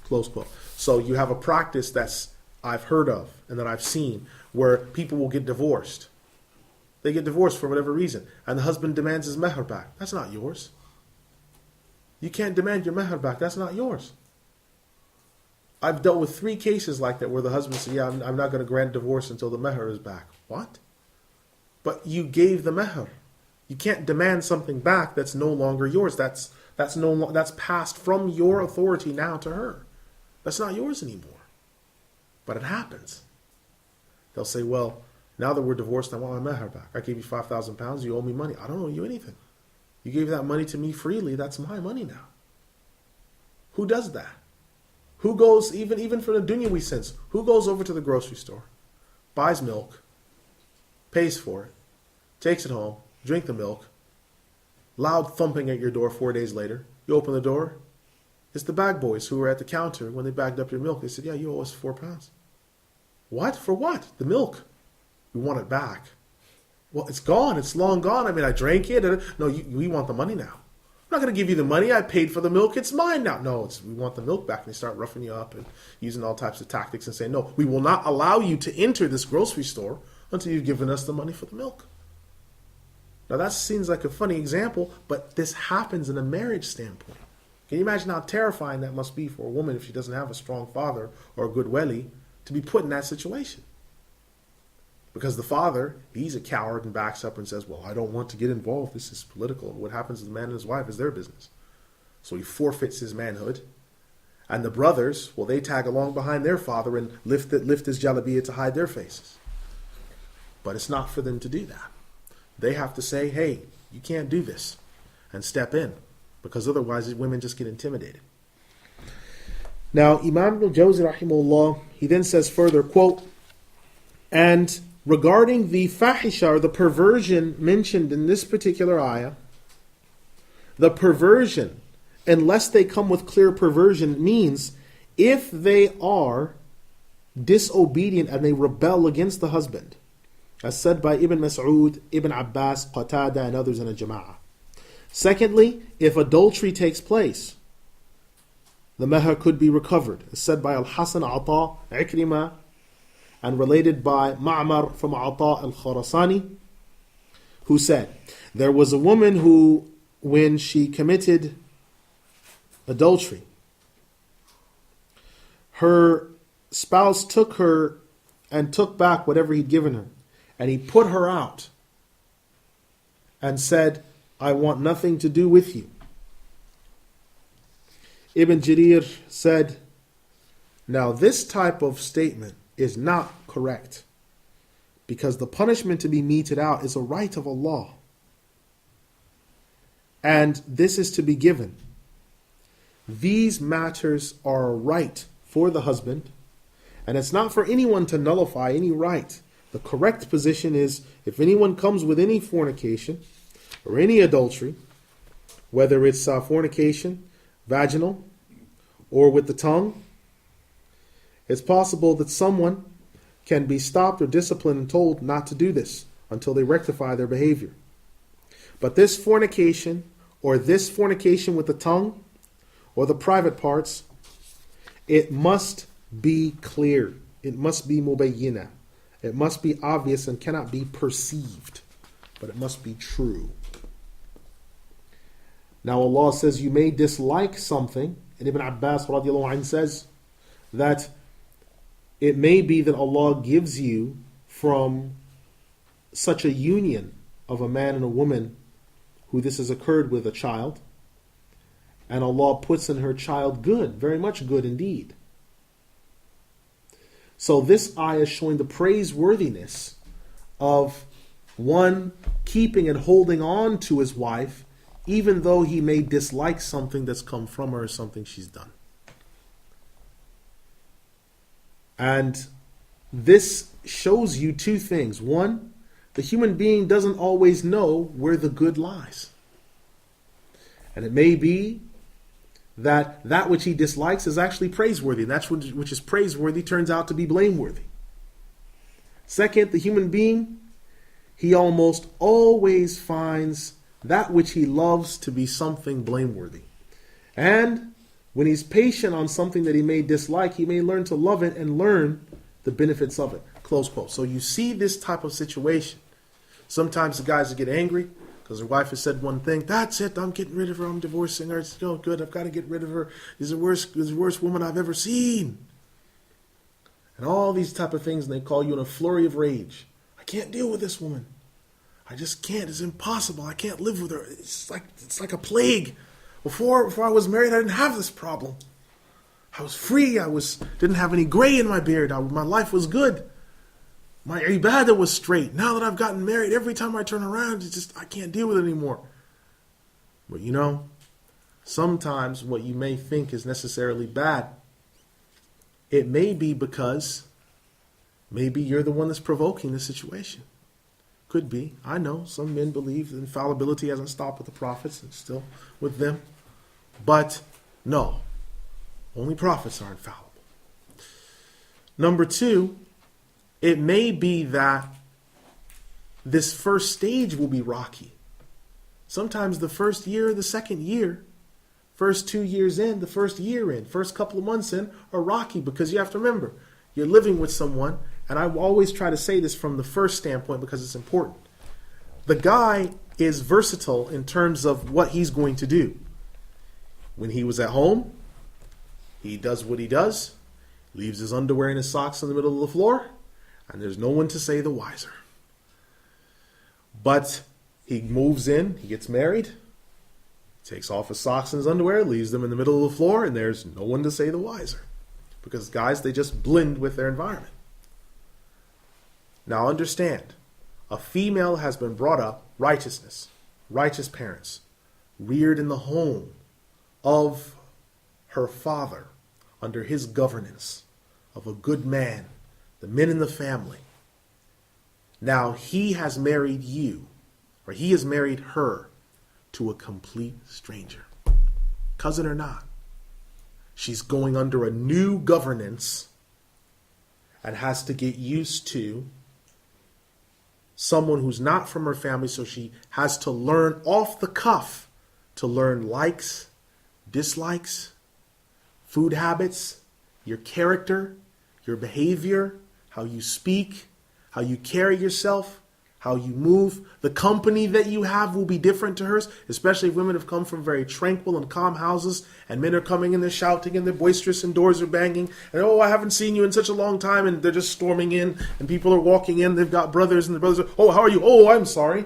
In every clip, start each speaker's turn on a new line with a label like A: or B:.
A: Close quote. So you have a practice that's I've heard of and that I've seen where people will get divorced. They get divorced for whatever reason, and the husband demands his meher back. That's not yours. You can't demand your meher back. That's not yours. I've dealt with 3 cases like that where the husband said, yeah, I'm not going to grant divorce until the meher is back. What? But you gave the meher. You can't demand something back that's no longer yours. That's passed from your authority now to her. That's not yours anymore. But it happens. They'll say, well, now that we're divorced, I want my meher back. I gave you 5,000 pounds. You owe me money. I don't owe you anything. You gave that money to me freely. That's my money now. Who does that? Who goes, even for the dunyawi sense, who goes over to the grocery store, buys milk, pays for it, takes it home, drink the milk, loud thumping at your door 4 days later, you open the door, it's the bag boys who were at the counter when they bagged up your milk. They said, yeah, you owe us 4 pounds. What? For what? The milk. We want it back. Well, it's gone. It's long gone. I mean, I drank it. No, we want the money now. I'm not going to give you the money. I paid for the milk. It's mine now. No, we want the milk back. And they start roughing you up and using all types of tactics and saying, no, we will not allow you to enter this grocery store until you've given us the money for the milk. Now, that seems like a funny example, but this happens in a marriage standpoint. Can you imagine how terrifying that must be for a woman if she doesn't have a strong father or a good wali to be put in that situation? Because the father, he's a coward and backs up and says, well, I don't want to get involved. This is political. What happens to the man and his wife is their business. So he forfeits his manhood. And the brothers, well, they tag along behind their father and lift his jalabiyah to hide their faces. But it's not for them to do that. They have to say, hey, you can't do this, and step in, because otherwise women just get intimidated. Now, Imam Ibn Al-Jawzi, rahimahullah, he then says further, quote, and regarding the fahisha, or the perversion mentioned in this particular ayah, the perversion, unless they come with clear perversion, means if they are disobedient and they rebel against the husband, as said by Ibn Mas'ud, Ibn Abbas, Qatada, and others in Al-Jamaah. Secondly, if adultery takes place, the meher could be recovered, as said by Al-Hasan, Ata, Ikrimah, and related by Ma'mar from Ata al-Khurasani, who said, there was a woman who, when she committed adultery, her spouse took her and took back whatever he'd given her, and he put her out and said, I want nothing to do with you. Ibn Jarir said, now this type of statement is not correct, because the punishment to be meted out is a right of Allah, and this is to be given. These matters are a right for the husband, and it's not for anyone to nullify any right. The correct position is, if anyone comes with any fornication or any adultery, whether it's fornication, vaginal, or with the tongue, it's possible that someone can be stopped or disciplined and told not to do this until they rectify their behavior. But this fornication, or this fornication with the tongue, or the private parts, it must be clear. It must be mubayyina. It must be obvious and cannot be perceived, but it must be true. Now Allah says you may dislike something, and Ibn Abbas radiallahu anh says that it may be that Allah gives you from such a union of a man and a woman who this has occurred with, a child, and Allah puts in her child good, very much good indeed. So this ayah is showing the praiseworthiness of one keeping and holding on to his wife, even though he may dislike something that's come from her or something she's done. And this shows you 2 things. One, the human being doesn't always know where the good lies. And it may be that which he dislikes is actually praiseworthy, and that which is praiseworthy turns out to be blameworthy. Second, the human being, he almost always finds that which he loves to be something blameworthy. And When he's patient on something that he may dislike, he may learn to love it and learn the benefits of it. Close quote. So you see this type of situation. Sometimes the guys get angry because their wife has said one thing. That's it. I'm getting rid of her. I'm divorcing her. It's no good. I've got to get rid of her. She's the worst woman I've ever seen. And all these type of things, and they call you in a flurry of rage. I can't deal with this woman. I just can't. It's impossible. I can't live with her. It's like a plague. Before I was married, I didn't have this problem. I was free. Didn't have any gray in my beard. My life was good. My ibadah was straight. Now that I've gotten married, every time I turn around, I can't deal with it anymore. But sometimes what you may think is necessarily bad, it may be because maybe you're the one that's provoking the situation. Could be. I know some men believe that infallibility hasn't stopped with the prophets and still with them. But no, only prophets are infallible. Number 2, it may be that this first stage will be rocky. Sometimes the first year, the second year, first 2 years in, the first year in, first couple of months in are rocky because you have to remember, you're living with someone, and I always try to say this from the first standpoint because it's important. The guy is versatile in terms of what he's going to do. When he was at home, he does what he does, leaves his underwear and his socks in the middle of the floor, and there's no one to say the wiser. But he moves in, he gets married, takes off his socks and his underwear, leaves them in the middle of the floor, and there's no one to say the wiser. Because guys, they just blend with their environment. Now understand, a female has been brought up, righteousness, righteous parents, reared in the home of her father, under his governance, of a good man, the men in the family. Now he has married you, or he has married her, to a complete stranger, cousin or not. She's going under a new governance and has to get used to someone who's not from her family, so she has to learn off the cuff to learn likes, dislikes, food habits, your character, your behavior, how you speak, how you carry yourself, how you move. The company that you have will be different to hers, especially if women have come from very tranquil and calm houses and men are coming in, they're shouting and they're boisterous and doors are banging and I haven't seen you in such a long time, and they're just storming in and people are walking in, they've got brothers and the brothers are, how are you? I'm sorry.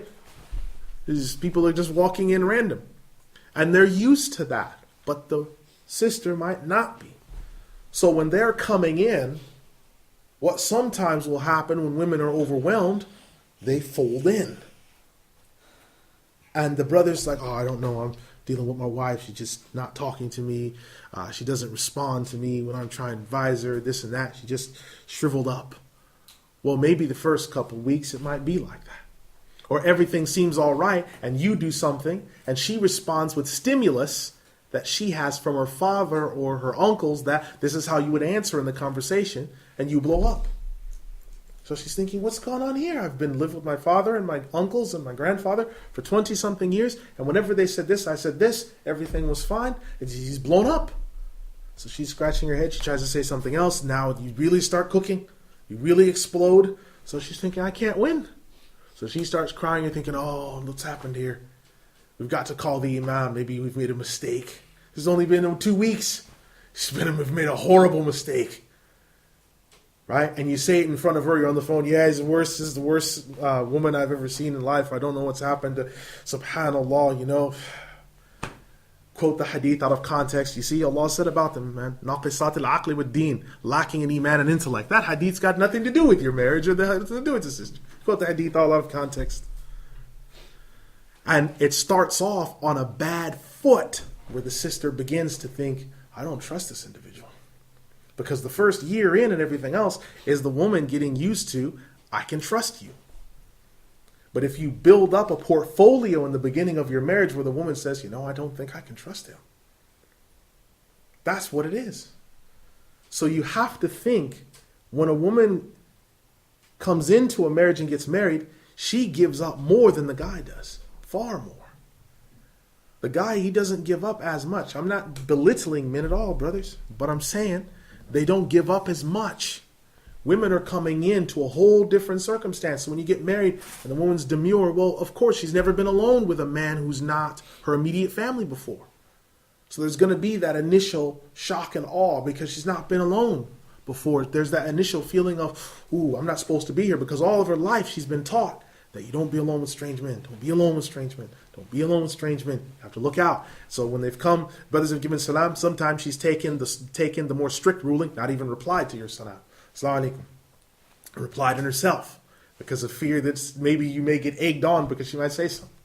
A: These people are just walking in random and they're used to that, but the sister might not be. So when they're coming in, what sometimes will happen when women are overwhelmed, they fold in. And the brother's like, I don't know, I'm dealing with my wife. She's just not talking to me. She doesn't respond to me when I'm trying to advise her, this and that. She just shriveled up. Well, maybe the first couple of weeks it might be like that. Or everything seems all right and you do something and she responds with stimulus that she has from her father or her uncles that this is how you would answer in the conversation, and you blow up. So she's thinking, what's going on here? I've been living with my father and my uncles and my grandfather for 20-something years, and whenever they said this, I said this, everything was fine, and he's blown up. So she's scratching her head, she tries to say something else, now you really start cooking, you really explode, so she's thinking, I can't win. So she starts crying and thinking, what's happened here? We've got to call the Imam, maybe we've made a mistake. It's only been 2 weeks. We've made a horrible mistake. Right? And you say it in front of her, you're on the phone, this is the worst woman I've ever seen in life. I don't know what's happened to, subhanallah, quote the hadith out of context. You see, Allah said about them, man, naqisat al-aqli wad-deen, lacking in iman and intellect. That hadith's got nothing to do with your marriage or nothing to do with the sister. Quote the hadith all out of context. And it starts off on a bad foot where the sister begins to think, I don't trust this individual. Because the first year in and everything else is the woman getting used to, I can trust you. But if you build up a portfolio in the beginning of your marriage where the woman says, I don't think I can trust him. That's what it is. So you have to think, when a woman comes into a marriage and gets married, she gives up more than the guy does. Far more. The guy, he doesn't give up as much. I'm not belittling men at all, brothers, but I'm saying they don't give up as much. Women are coming into a whole different circumstance. So when you get married and the woman's demure, well, of course, she's never been alone with a man who's not her immediate family before. So there's going to be that initial shock and awe because she's not been alone before. There's that initial feeling of, ooh, I'm not supposed to be here, because all of her life she's been taught that you don't be alone with strange men. Don't be alone with strange men. Don't be alone with strange men. You have to look out. So when they've come, brothers have given salam, sometimes she's taken the more strict ruling, not even replied to your salam. Assalamu alaikum. Replied in herself because of fear that maybe you may get egged on because she might say something.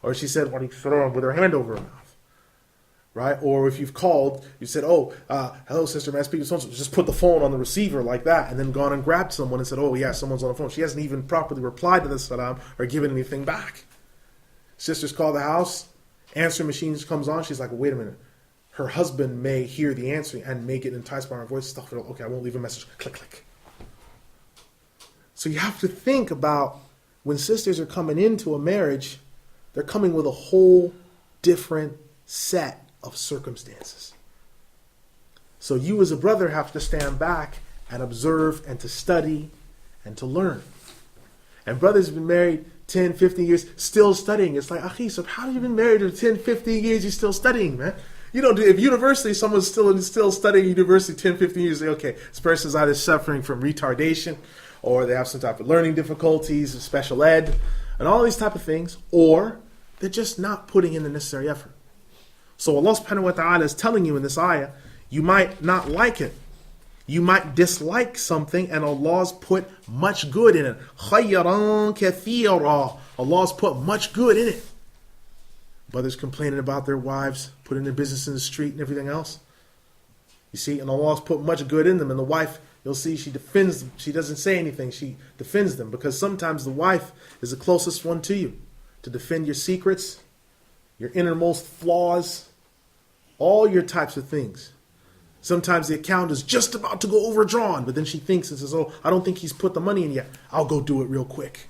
A: Or she said, with her hand over her mouth. Right? Or if you've called, you said, hello, sister, may I speak to someone? Just put the phone on the receiver like that and then gone and grabbed someone and said, oh, yeah, someone's on the phone. She hasn't even properly replied to the salam or given anything back. Sisters call the house, answering machine comes on. She's like, wait a minute. Her husband may hear the answer and may get enticed by her voice. Stuff it. Okay, I won't leave a message. Click, click. So you have to think about when sisters are coming into a marriage, they're coming with a whole different set of circumstances. So you as a brother have to stand back and observe and to study and to learn. And brothers have been married 10, 15 years, still studying. It's like, Akhi, so how have you been married for 10, 15 years, you're still studying, man? You know, if university, someone's still studying university 10, 15 years, say, okay, this person's either suffering from retardation or they have some type of learning difficulties, special ed, and all these type of things, or they're just not putting in the necessary effort. So Allah subhanahu wa ta'ala is telling you in this ayah, you might not like it. You might dislike something, and Allah's put much good in it. خَيْرًا كَثِيرًا. Allah's put much good in it. Brothers complaining about their wives, putting their business in the street and everything else. You see, and Allah's put much good in them. And the wife, you'll see, she defends them. She doesn't say anything. She defends them. Because sometimes the wife is the closest one to you. To defend your secrets, your innermost flaws, all your types of things. Sometimes the account is just about to go overdrawn, but then she thinks and says, oh, I don't think he's put the money in yet. I'll go do it real quick.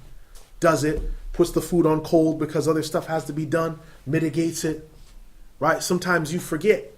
A: Does it, puts the food on cold because other stuff has to be done, mitigates it, right? Sometimes you forget.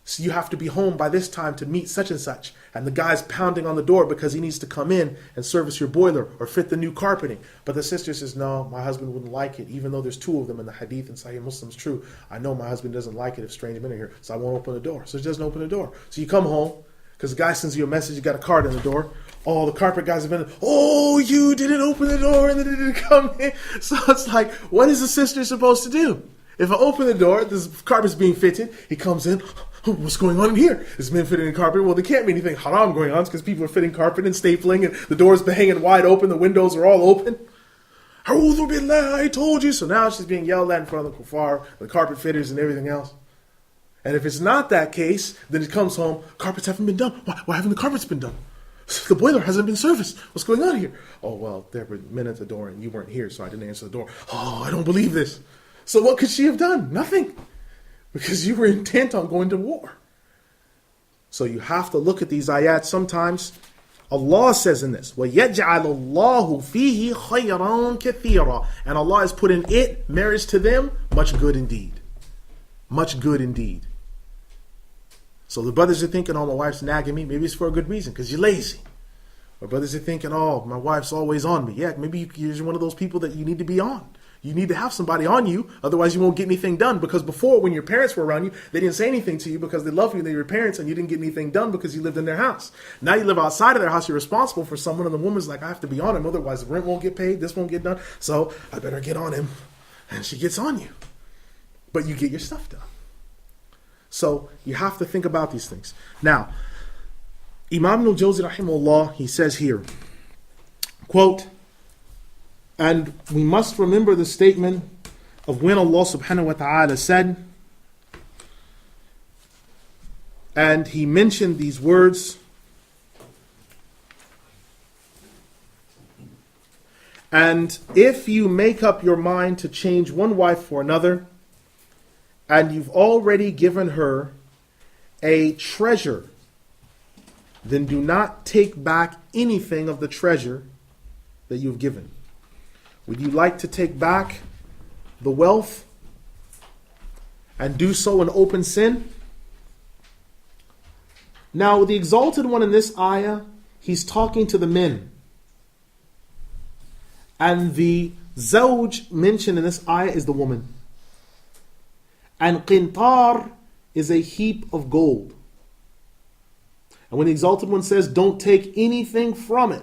A: So you have to be home by this time to meet such and such. And the guy's pounding on the door because he needs to come in and service your boiler or fit the new carpeting. But the sister says, no, my husband wouldn't like it. Even though there's two of them in the hadith and Sahih Muslim's true. I know my husband doesn't like it if strange men are here. So I won't open the door. So she doesn't open the door. So you come home because the guy sends you a message. You got a card in the door. Oh, the carpet guys have been, oh, you didn't open the door and they didn't come in. So it's like, what is the sister supposed to do? If I open the door, this carpet's being fitted. He comes in. Oh, what's going on in here? Is men fitting in carpet? Well, there can't be anything haram going on because people are fitting carpet and stapling and the door's been hanging wide open. The windows are all open. A'udhu billah, I told you. So now she's being yelled at in front of the kuffar, the carpet fitters and everything else. And if it's not that case, then it comes home, carpets haven't been done. Why haven't the carpets been done? The boiler hasn't been serviced. What's going on here? Oh, well, there were men at the door and you weren't here, so I didn't answer the door. Oh, I don't believe this. So what could she have done? Nothing. Because you were intent on going to war. So you have to look at these ayats. Sometimes Allah says in this, وَيَجْعَلُ اللَّهُ فِيهِ خَيْرًا كَثِيرًا. And Allah has put in it, marriage to them, much good indeed. Much good indeed. So the brothers are thinking, oh, my wife's nagging me. Maybe it's for a good reason, because you're lazy. Or brothers are thinking, oh, my wife's always on me. Yeah, maybe you're one of those people that you need to be on. You need to have somebody on you, otherwise you won't get anything done. Because before, when your parents were around you, they didn't say anything to you because they love you and they're your parents, and you didn't get anything done because you lived in their house. Now you live outside of their house, you're responsible for someone, and the woman's like, I have to be on him, otherwise the rent won't get paid, this won't get done, so I better get on him. And she gets on you. But you get your stuff done. So you have to think about these things. Now, Imam Ibn Al-Jawzi rahimahullah, he says here, quote, and we must remember the statement of when Allah subhanahu wa ta'ala said, and he mentioned these words, and if you make up your mind to change one wife for another, and you've already given her a treasure, then do not take back anything of the treasure that you've given. Would you like to take back the wealth and do so in open sin. Now, the Exalted One in this ayah, he's talking to the men. And the zawj mentioned in this ayah is the woman. And qintar is a heap of gold. And when the Exalted One says, don't take anything from it,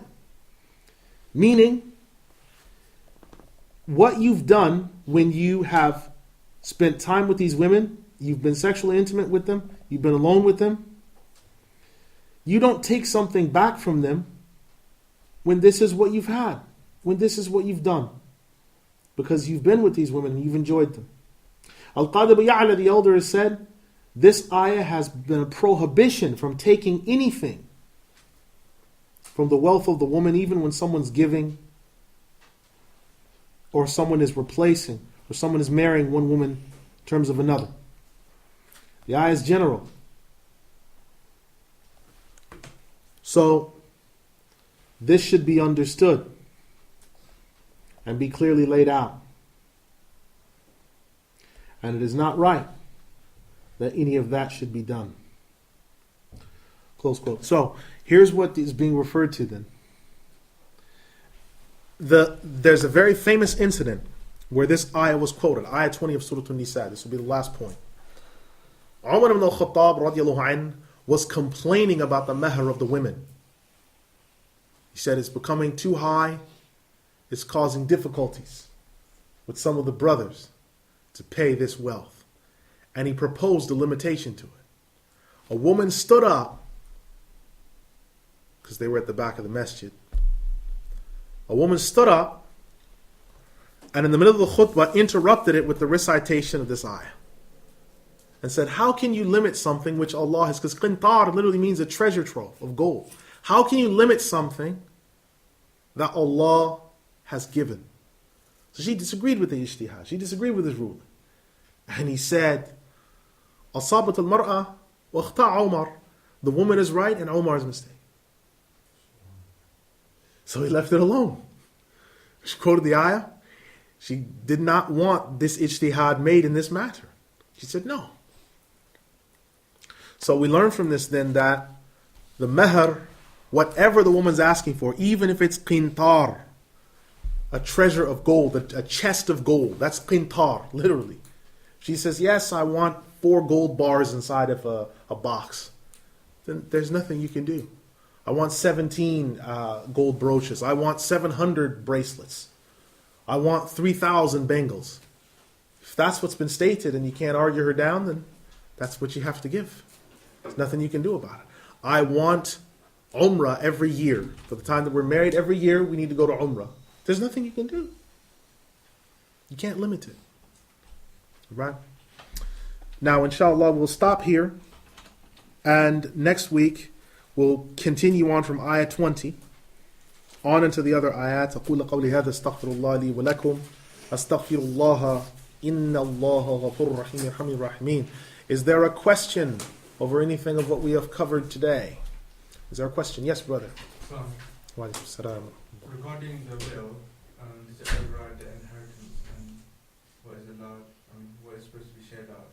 A: meaning, what you've done when you have spent time with these women, you've been sexually intimate with them, you've been alone with them, you don't take something back from them when this is what you've had, when this is what you've done. Because you've been with these women and you've enjoyed them. Al-Qadi Abu Ya'la the elder has said, this ayah has been a prohibition from taking anything from the wealth of the woman, even when someone's giving, or someone is replacing, or someone is marrying one woman in terms of another. The ayah is general. So, this should be understood and be clearly laid out. And it is not right that any of that should be done. Close quote. So, here's what is being referred to then. There's a very famous incident where this ayah was quoted, ayah 20 of Surah An-Nisa. This will be the last point. Umar ibn al-Khattab radiallahu anhu was complaining about the mahr of the women. He said it's becoming too high, it's causing difficulties with some of the brothers to pay this wealth. And he proposed a limitation to it. A woman stood up, because they were at the back of the masjid. A woman stood up and in the middle of the khutbah interrupted it with the recitation of this ayah. And said, how can you limit something which Allah has, because qintar literally means a treasure trove of gold. How can you limit something that Allah has given? So she disagreed with the ijtihad. She disagreed with his ruling. And he said, Asabat al-mar'a wa akhta' Umar. The woman is right and Umar's mistake. So he left it alone. She quoted the ayah. She did not want this ijtihad made in this matter. She said no. So we learn from this then that the mahr, whatever the woman's asking for, even if it's qintar, a treasure of gold, a chest of gold, that's qintar, literally. She says, yes, I want 4 gold bars inside of a box. Then there's nothing you can do. I want 17 gold brooches. I want 700 bracelets. I want 3,000 bangles. If that's what's been stated and you can't argue her down, then that's what you have to give. There's nothing you can do about it. I want Umrah every year. For the time that we're married, every year we need to go to Umrah. There's nothing you can do. You can't limit it. Right? Now, inshallah, we'll stop here. And next week, we'll continue on from ayah 20 on into the other ayat. أقول قولي هذا استغفر الله لي ولكم أستغفر الله إن الله غفور رحيم يرحم الراحمين. Is there a question over anything of what we have covered today? Is there a question? Yes, brother.
B: Regarding the will, is it override the inheritance and what is allowed, what is supposed to be shared out?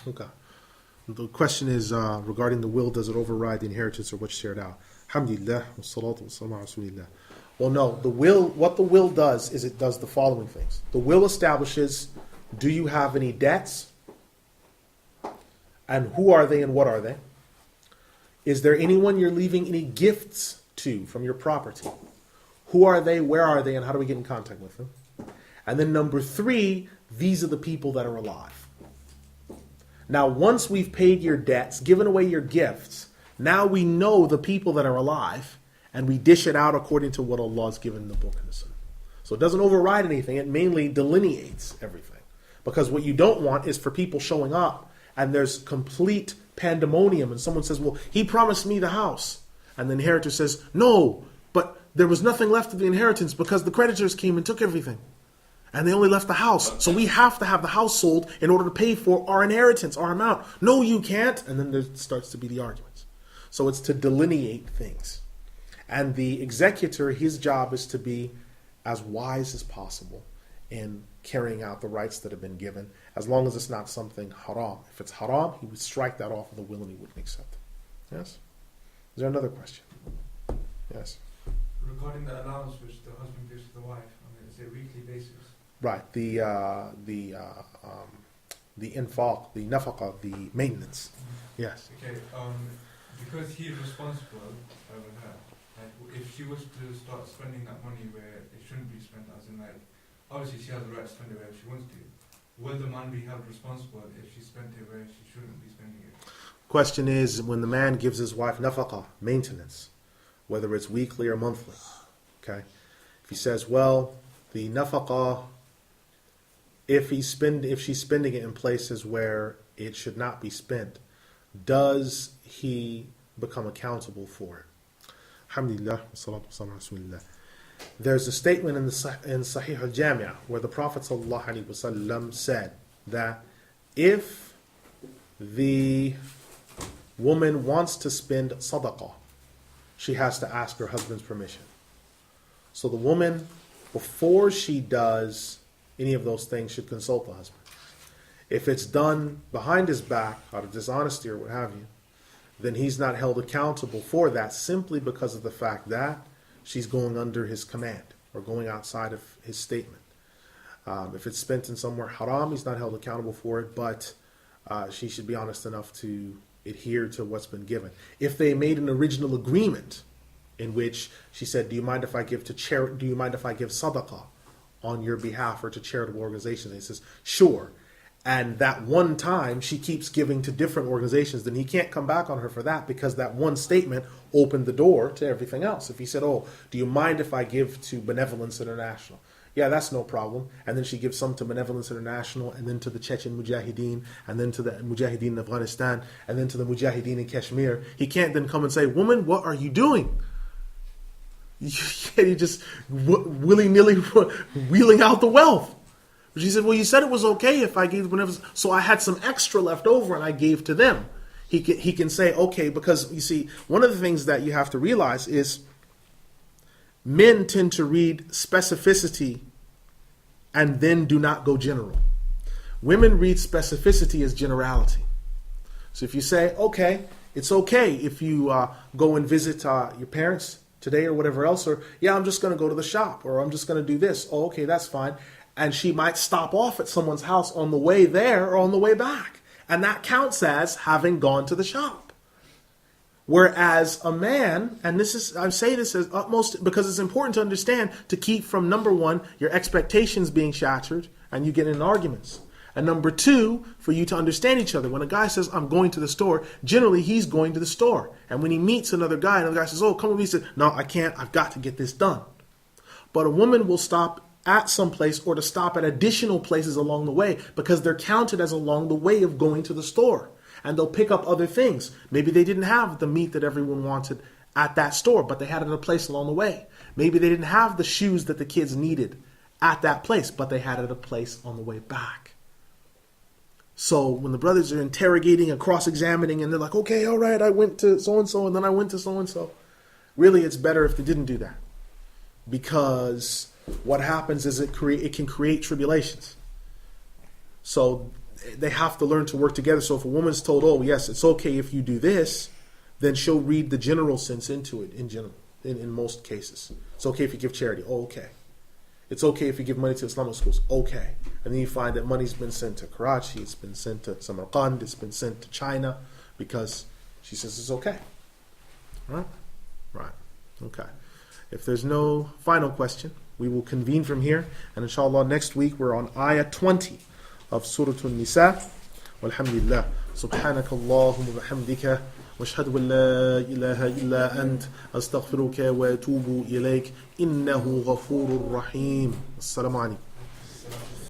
A: Okay. The question is regarding the will, does it override the inheritance or what's shared out? Alhamdulillah, wassalatu wassalamu ala rasulillah. Well, no. The will, what the will does is it does the following things. The will establishes, do you have any debts? And who are they and what are they? Is there anyone you're leaving any gifts to from your property? Who are they, where are they, and how do we get in contact with them? And then number 3, these are the people that are alive. Now, once we've paid your debts, given away your gifts, now we know the people that are alive, and we dish it out according to what Allah has given in the book and the sunnah. So it doesn't override anything, it mainly delineates everything. Because what you don't want is for people showing up, and there's complete pandemonium, and someone says, well, he promised me the house. And the inheritor says, no, but there was nothing left of the inheritance because the creditors came and took everything. And they only left the house. So we have to have the house sold in order to pay for our inheritance, our amount. No, you can't. And then there starts to be the arguments. So it's to delineate things. And the executor, his job is to be as wise as possible in carrying out the rights that have been given, as long as it's not something haram. If it's haram, he would strike that off of the will and he wouldn't accept it. Yes? Is there another question? Yes?
B: Regarding the allowance which the husband gives to the wife, it's a weekly basis.
A: Right. The infaq, the nafaqah, the maintenance. Yes.
B: Okay. Because he is responsible over her. Like, if she was to start spending that money where it shouldn't be spent, as in like, obviously she has the right to spend it where she wants to. Will the man be held responsible if she spent it where she shouldn't be spending it?
A: Question is, when the man gives his wife nafaqah, maintenance, whether it's weekly or monthly, okay? If he says, well, the nafaqah, if she's spending it in places where it should not be spent, does he become accountable for it? Alhamdulillah, wassalatu wassalamu ala rasulillah. There's a statement in Sahih al-Jami' where the Prophet ﷺ said that if the woman wants to spend sadaqah, she has to ask her husband's permission. So the woman, before she does any of those things, should consult the husband. If it's done behind his back, out of dishonesty or what have you, then he's not held accountable for that simply because of the fact that she's going under his command or going outside of his statement. If it's spent in somewhere haram, he's not held accountable for it, but she should be honest enough to adhere to what's been given. If they made an original agreement in which she said, do you mind if I give sadaqah on your behalf or to charitable organizations? And he says, sure. And that one time she keeps giving to different organizations, then he can't come back on her for that, because that one statement opened the door to everything else. If he said, oh, do you mind if I give to Benevolence International? Yeah, that's no problem. And then she gives some to Benevolence International, and then to the Chechen Mujahideen, and then to the Mujahideen in Afghanistan, and then to the Mujahideen in Kashmir. He can't then come and say, woman, what are you doing? You just willy-nilly wheeling out the wealth. But she said, well, you said it was okay if I gave Benevolence, so I had some extra left over and I gave to them. He can say, okay, because you see, one of the things that you have to realize is men tend to read specificity and then do not go general. Women read specificity as generality. So if you say, okay, it's okay if you go and visit your parents today or whatever else, or yeah, I'm just going to go to the shop, or I'm just going to do this. Oh, okay, that's fine. And she might stop off at someone's house on the way there or on the way back. And that counts as having gone to the shop. Whereas a man, and I say this as utmost because it's important to understand, to keep from, number one, your expectations being shattered and you get in arguments. And number two, for you to understand each other. When a guy says, I'm going to the store, generally he's going to the store. And when he meets another guy, another guy says, oh, come with me, he says, no, I can't, I've got to get this done. But a woman will stop at some place or to stop at additional places along the way because they're counted as along the way of going to the store. And they'll pick up other things. Maybe they didn't have the meat that everyone wanted at that store, but they had it at a place along the way. Maybe they didn't have the shoes that the kids needed at that place, but they had it at a place on the way back. So when the brothers are interrogating and cross-examining and they're like, okay, all right, I went to so-and-so and then I went to so-and-so. Really, it's better if they didn't do that. Because what happens is it can create tribulations. So they have to learn to work together. So if a woman's told, oh, yes, it's okay if you do this, then she'll read the general sense into it in general, in most cases. It's okay if you give charity. Oh, okay. It's okay if you give money to Islamic schools. Okay. And then you find that money's been sent to Karachi, it's been sent to Samarkand, it's been sent to China, because she says it's okay. Right? Right. Okay. If there's no final question, we will convene from here. And inshallah, next week we're on Ayat 20 of Surah An-Nisa. Walhamdulillah. Subhanaka Allahumma wa bihamdika. واشهد ان لا اله الا انت استغفرك واتوب اليك انه غفور رحيم. السلام عليكم.